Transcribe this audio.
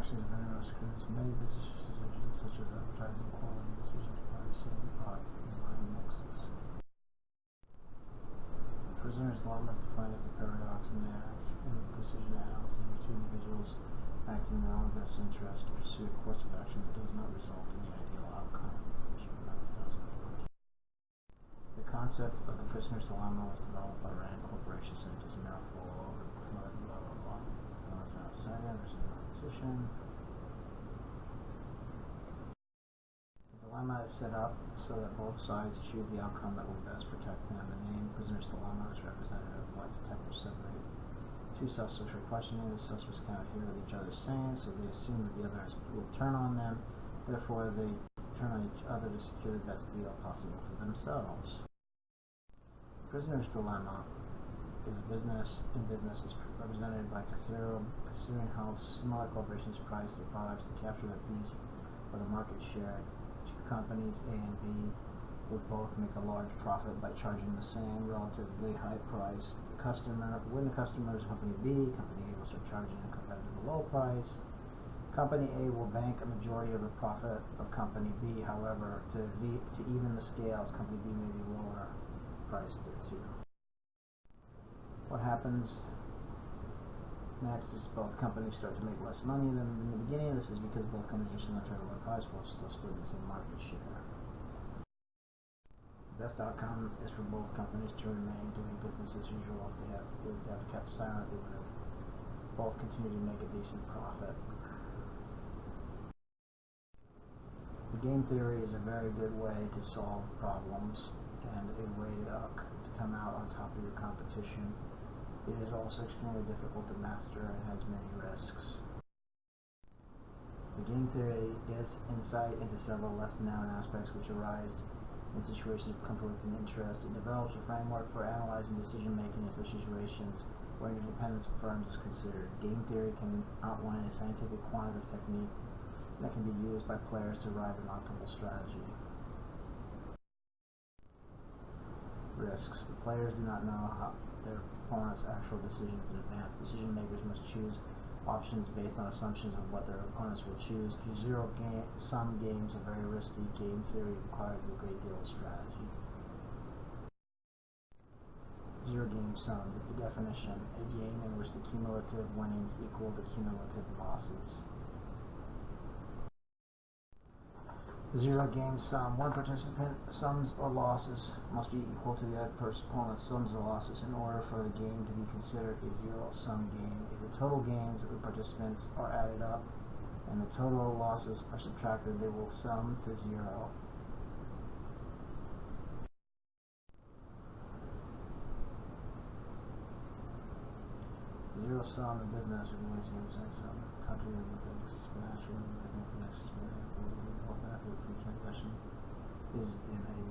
transactions of interest goods, many business decisions such as advertising, quality, decision to pricing, design, and mixes. Prisoner's dilemma is defined as a paradox in the decision analysis where two individuals acting in their own best interest to pursue a course of action that does not result in the ideal outcome. The concept of the prisoner's dilemma was developed by Rand Corporation, so it doesn't mouthful over the flood, blah blah blah. There's a competition. The dilemma is set up so that both sides choose the outcome that will best protect them. The name prisoner's dilemma is representative of why detectives separate two suspects for questioning. The suspects cannot hear what each other is saying, so they assume that the other will turn on them. Therefore, they turn on each other to secure the best deal possible for themselves. Prisoner's dilemma is is represented by considering how similar corporations price their products to capture the piece of the market share. Two companies, A and B, would both make a large profit by charging the same relatively high price. When the customer is company B, company A will start charging a competitive low price. Company A will bank a majority of the profit of company B. However, to even the scales, company B may be lower priced too. What happens next is both companies start to make less money than in the beginning. This is because both companies are still trying to low price while still splitting the same market share. The best outcome is for both companies to remain doing business as usual. If they have kept silent, they would have both continued to make a decent profit. The game theory is a very good way to solve problems and a way to come out on top of your competition. It is also extremely difficult to master and has many risks. The game theory gives insight into several less known aspects which arise in situations of conflicting interests. It develops a framework for analyzing decision-making in such situations where independence of firms is considered. Game theory can outline a scientific quantitative technique that can be used by players to arrive at an optimal strategy. Risks. The players do not know their opponent's actual decisions in advance. Decision makers must choose options based on assumptions of what their opponents will choose. Zero-sum games are very risky. Game theory requires a great deal of strategy. Zero-game sum. The definition: a game in which the cumulative winnings equal the cumulative losses. Zero-game sum. One participant's sums or losses must be equal to the other opponent's sums or losses in order for the game to be considered a zero-sum game. If the total gains of the participants are added up and the total losses are subtracted, they will sum to zero. Zero-sum in business remains zero-sum. Country with financial connections free transaction is in a